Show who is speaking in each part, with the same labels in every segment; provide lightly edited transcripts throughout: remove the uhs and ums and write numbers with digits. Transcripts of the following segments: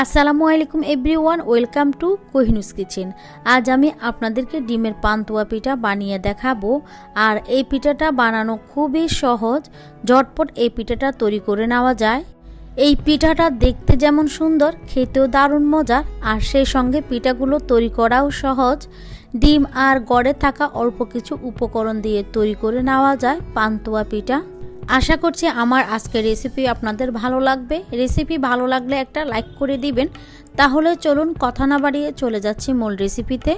Speaker 1: আসসালামু আলাইকুম everyone, welcome to কোহিনুস kitchen. আজ আমি আপনাদেরকে ডিমের পান্তুয়া পিঠা বানিয়ে দেখাবো। আর এই পিঠাটা বানানো খুবই সহজ, ঝটপট এই পিঠাটা তৈরি করে নেওয়া যায়। এই পিঠাটা দেখতে যেমন সুন্দর, খেতেও দারুণ মজার, আর সেই সঙ্গে পিঠাগুলো তৈরি করাও সহজ। ডিম আর গড়ে থাকা অল্প কিছু উপকরণ দিয়ে তৈরি করে নেওয়া যায় পান্তুয়া পিঠা। আশা করছি আমার আজকের রেসিপি আপনাদের ভালো লাগবে। রেসিপি ভালো লাগলে একটা লাইক করে দিবেন। তাহলে চলুন কথা না বাড়িয়ে চলে যাচ্ছি মূল রেসিপিতে।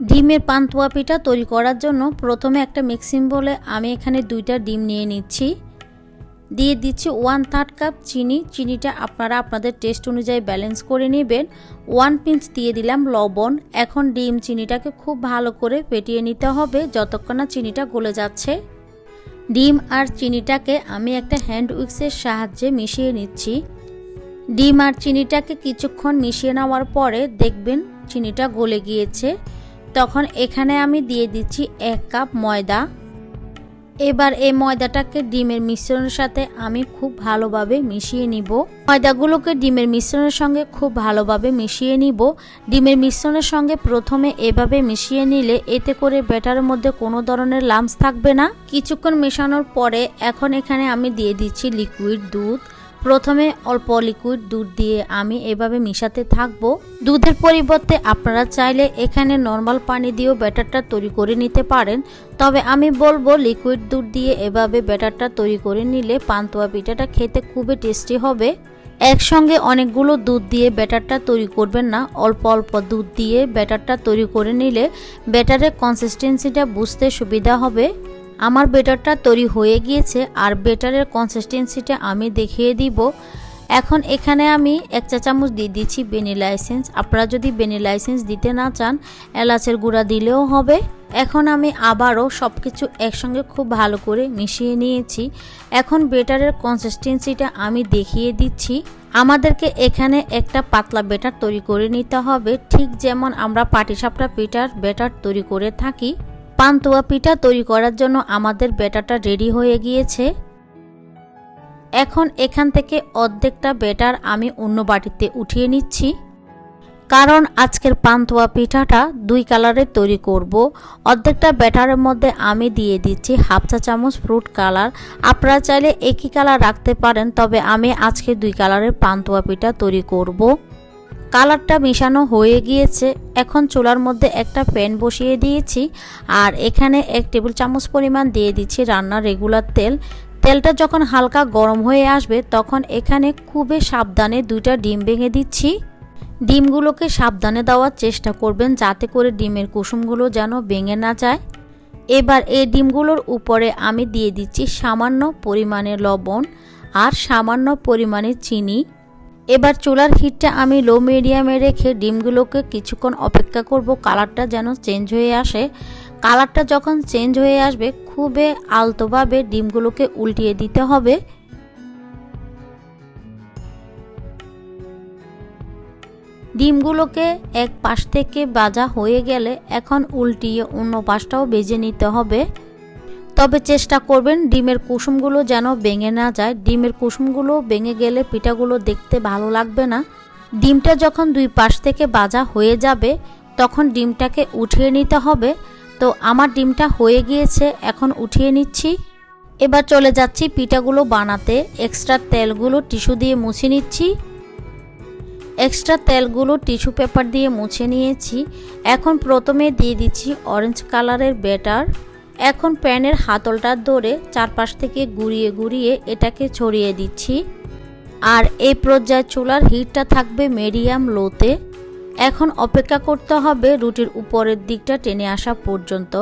Speaker 1: ডিমের পান্তুয়া পিঠা তৈরি করার জন্য প্রথমে একটা মিক্সিং বলে আমি এখানে 2টা ডিম নিয়ে নিচ্ছি। দিয়ে দিচ্ছি 1/3 কাপ চিনি। চিনিটা আপনারা আপনাদের টেস্ট অনুযায়ী ব্যালেন্স করে নেবেন। 1 পিঞ্চ দিয়ে দিলাম লবণ। এখন ডিম চিনিটাকে খুব ভালো করে ফেটিয়ে নিতে হবে যতক্ষণ না চিনিটা গলে যাচ্ছে। ডিম আর চিনিটাকে আমি একটা হ্যান্ড উইক্সের সাহায্যে মিশিয়ে নিচ্ছি। ডিম আর চিনিটাকে কিছুক্ষণ মিশিয়ে নেওয়ার পরে দেখবেন চিনিটা গলে গিয়েছে। তখন এখানে আমি দিয়ে দিচ্ছি 1 কাপ ময়দা। এবার এই ময়দাটাকে ডিমের মিশ্রণের সাথে আমি খুব ভালোভাবে মিশিয়ে নিব। ময়দাগুলোকে ডিমের মিশ্রণের সঙ্গে খুব ভালোভাবে মিশিয়ে নিব। ডিমের মিশ্রণের সঙ্গে প্রথমে এভাবে মিশিয়ে নিলে এতে করে ব্যাটারের মধ্যে কোনো ধরনের লাম্পস থাকবে না। কিছুক্ষণ মেশানোর পরে এখন এখানে আমি দিয়ে দিচ্ছি লিকুইড দুধ। প্রথমে অল্প লিকুইড দুধ দিয়ে আমি এভাবে মিশাতে থাকবো। দুধের পরিবর্তে আপনারা চাইলে এখানে নর্মাল পানি দিয়েও ব্যাটারটা তৈরি করে নিতে পারেন, তবে আমি বলবো লিকুইড দুধ দিয়ে এভাবে ব্যাটারটা তৈরি করে নিলে পান্তুয়া পিঠাটা খেতে খুবই টেস্টি হবে। একসঙ্গে অনেকগুলো দুধ দিয়ে ব্যাটারটা তৈরি করবেন না, অল্প অল্প দুধ দিয়ে ব্যাটারটা তৈরি করে নিলে ব্যাটারের কনসিস্টেন্সিটা বুঝতে সুবিধা হবে। আমার ব্যাটারটা তৈরি হয়ে গিয়েছে আর ব্যাটারের কনসিস্টেন্সিটা আমি দেখিয়ে দিব। এখন এখানে আমি 1 চা চামচ দিয়ে দিচ্ছি ভ্যানিলা এসেন্স। আপনারা যদি ভ্যানিলা এসেন্স দিতে না চান এলাচের গুঁড়া দিলেও হবে। এখন আমি আবারও সব কিছু একসঙ্গে খুব ভালো করে মিশিয়ে নিয়েছি। এখন ব্যাটারের কনসিস্টেন্সিটা আমি দেখিয়ে দিচ্ছি। আমাদেরকে এখানে একটা পাতলা ব্যাটার তৈরি করে নিতে হবে, ঠিক যেমন আমরা পাটিসাপটা পিঠার ব্যাটার তৈরি করে থাকি। পান্তুয়া পিঠা তৈরি করার জন্য আমাদের ব্যাটারটা রেডি হয়ে গিয়েছে। এখন এখান থেকে অর্ধেকটা ব্যাটার আমি অন্য বাটিতে উঠিয়ে নিচ্ছি, কারণ আজকের পান্তুয়া পিঠাটা 2 কালারের তৈরি করব। অর্ধেকটা ব্যাটারের মধ্যে আমি দিয়ে দিচ্ছি 1/2 চা চামচ ফ্রুট কালার। আপনারা চাইলে একই কালার রাখতে পারেন, তবে আমি আজকে 2 কালারের পান্তুয়া পিঠা তৈরি করব। কালারটা মেশানো হয়ে গিয়েছে। এখন চুলার মধ্যে একটা প্যান বসিয়ে দিয়েছি আর এখানে 1 টেবিল চামচ পরিমাণ দিয়ে দিচ্ছি রান্নার রেগুলার তেল। তেলটা যখন হালকা গরম হয়ে আসবে তখন এখানে খুবই সাবধানে 2টা ডিম ভেঙে দিচ্ছি। ডিমগুলোকে সাবধানে দেওয়ার চেষ্টা করবেন যাতে করে ডিমের কুসুমগুলো যেন ভেঙে না যায়। এবার এই ডিমগুলোর উপরে আমি দিয়ে দিচ্ছি সামান্য পরিমাণে লবণ আর সামান্য পরিমাণে চিনি। এবার চুলার হিটটা আমি লো মিডিয়ামে রেখে ডিমগুলোকে কিছুক্ষণ অপেক্ষা করব কালারটা যেন চেঞ্জ হয়ে আসে। কালারটা যখন চেঞ্জ হয়ে আসবে খুবই আলতোভাবে ডিমগুলোকে উল্টিয়ে দিতে হবে। ডিমগুলোকে এক পাশ থেকে ভাজা হয়ে গেলে এখন উল্টিয়ে অন্য পাশটাও ভেজে নিতে হবে। তবে চেষ্টা করবেন ডিমের কুসুমগুলো যেন ভেঙে না যায়। ডিমের কুসুমগুলো ভেঙে গেলে পিঠাগুলো দেখতে ভালো লাগবে না। ডিমটা যখন 2 পাশ থেকে ভাজা হয়ে যাবে তখন ডিমটাকে উঠিয়ে নিতে হবে। তো আমার ডিমটা হয়ে গিয়েছে, এখন উঠিয়ে নিচ্ছি। এবার চলে যাচ্ছি পিঠাগুলো বানাতে। এক্সট্রা তেলগুলো টিস্যু দিয়ে মুছে নিচ্ছি। এক্সট্রা তেলগুলো টিস্যু পেপার দিয়ে মুছে নিয়েছি। এখন প্রথমে দিয়ে দিচ্ছি অরেঞ্জ কালারের ব্যাটার। এখন প্যানের হাতলটা ধরে চারপাশ থেকে ঘুরিয়ে ঘুরিয়ে এটাকে ছড়িয়ে দিচ্ছি। আর এই পর্যায়ে চুলার হিটটা থাকবে মিডিয়াম লোতে। এখন অপেক্ষা করতে হবে রুটির উপরের দিকটা টেনে আসা পর্যন্ত।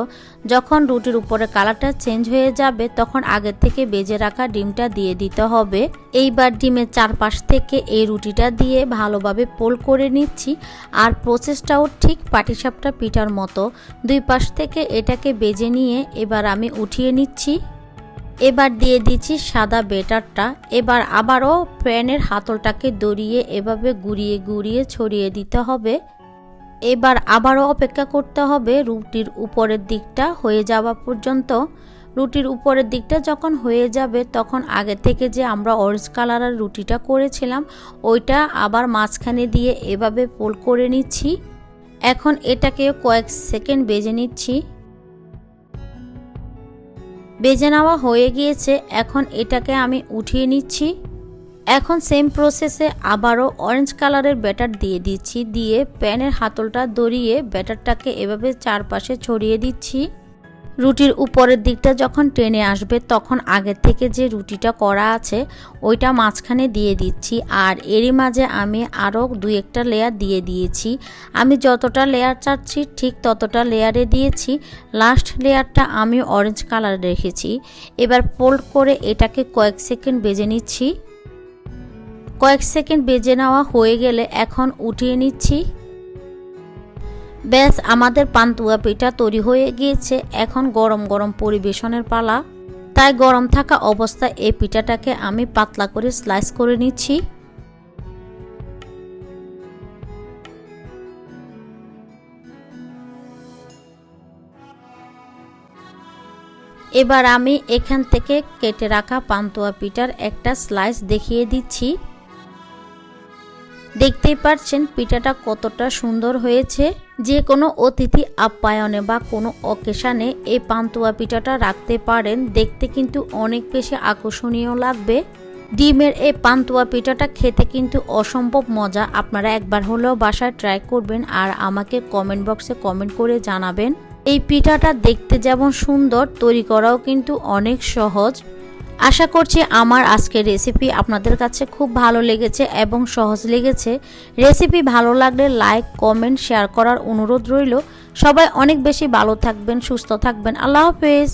Speaker 1: যখন রুটির উপরে কালারটা চেঞ্জ হয়ে যাবে তখন আগে থেকে ভেজে রাখা ডিমটা দিয়ে দিতে হবে। এইবার ডিমের চারপাশ থেকে এই রুটিটা দিয়ে ভালোভাবে পোল করে নিচ্ছি। আর প্রসেসটাও ঠিক পাটিসাপটা পিঠার মতো। 2 পাশ থেকে এটাকে ভেজে নিয়ে এবার আমি উঠিয়ে নিচ্ছি। এবার দিয়ে দিচ্ছি সাদা ব্যাটারটা। এবার আবারও প্যানের হাতলটাকে দড়িয়ে এভাবে ঘুরিয়ে ঘুরিয়ে ছড়িয়ে দিতে হবে। এবার আবারও অপেক্ষা করতে হবে রুটির উপরের দিকটা হয়ে যাওয়া পর্যন্ত। রুটির উপরের দিকটা যখন হয়ে যাবে তখন আগে থেকে যে আমরা অরেঞ্জ কালারের রুটিটা করেছিলাম ওইটা আবার মাঝখানে দিয়ে এভাবে ফোল্ড করে নিচ্ছি। এখন এটাকে কয়েক সেকেন্ড ভেজে নিচ্ছি। ভেজে নেওয়া হয়ে গিয়েছে, এখন এটাকে আমি উঠিয়ে নিচ্ছি। এখন সেম প্রসেসে আবারও অরেঞ্জ কালারের ব্যাটার দিয়ে দিচ্ছি, দিয়ে প্যানের হাতলটা দড়িয়ে ব্যাটারটাকে এভাবে চারপাশে ছড়িয়ে দিচ্ছি। রুটির উপরের দিকটা যখন টেনে আসবে তখন আগে থেকে যে রুটিটা করা আছে ওইটা মাঝখানে দিয়ে দিচ্ছি। আর এরই মাঝে আমি আরও 2-1টা লেয়ার দিয়ে দিয়েছি। আমি যতটা লেয়ার চাচ্ছি ঠিক ততটা লেয়ারে দিয়েছি। লাস্ট লেয়ারটা আমি অরেঞ্জ কালার রেখেছি। এবার ফোল্ড করে এটাকে কয়েক সেকেন্ড ভেজে নিচ্ছি। কয়েক সেকেন্ড ভেজে নেওয়া হয়ে গেলে এখন উঠিয়ে নিচ্ছি। ব্যাস, আমাদের পান্তুয়া পিঠা তৈরি হয়ে গিয়েছে। এখন গরম গরম পরিবেশনের পালা। তাই গরম থাকা অবস্থায় এই পিঠাটাকে আমি পাতলা করে স্লাইস করে নিচ্ছি। এবার আমি এখান থেকে কেটে রাখা পান্তুয়া পিঠার একটা স্লাইস দেখিয়ে দিচ্ছি। দেখতেই পাচ্ছেন পিঠাটা কতটা সুন্দর হয়েছে। যে কোনো অতিথি আপ্যায়নে বা কোনো অকেশনে এই পান্তুয়া পিঠাটা রাখতে পারেন, দেখতে কিন্তু অনেক বেশি আকর্ষণীয় লাগবে। ডিমের এই পান্তুয়া পিঠাটা খেতে কিন্তু অসম্ভব মজা। আপনারা একবার হলেও বাসায় ট্রাই করবেন আর আমাকে কমেন্ট বক্সে কমেন্ট করে জানাবেন। এই পিঠাটা দেখতে যেমন সুন্দর, তৈরি করাও কিন্তু অনেক সহজ। আশা করছি আমার আজকের রেসিপি আপনাদের কাছে খুব ভালো লেগেছে এবং সহজ লেগেছে। রেসিপি ভালো লাগলে লাইক, কমেন্ট, শেয়ার করার অনুরোধ রইল। সবাই অনেক বেশি ভালো থাকবেন, সুস্থ থাকবেন। আল্লাহ হাফেজ।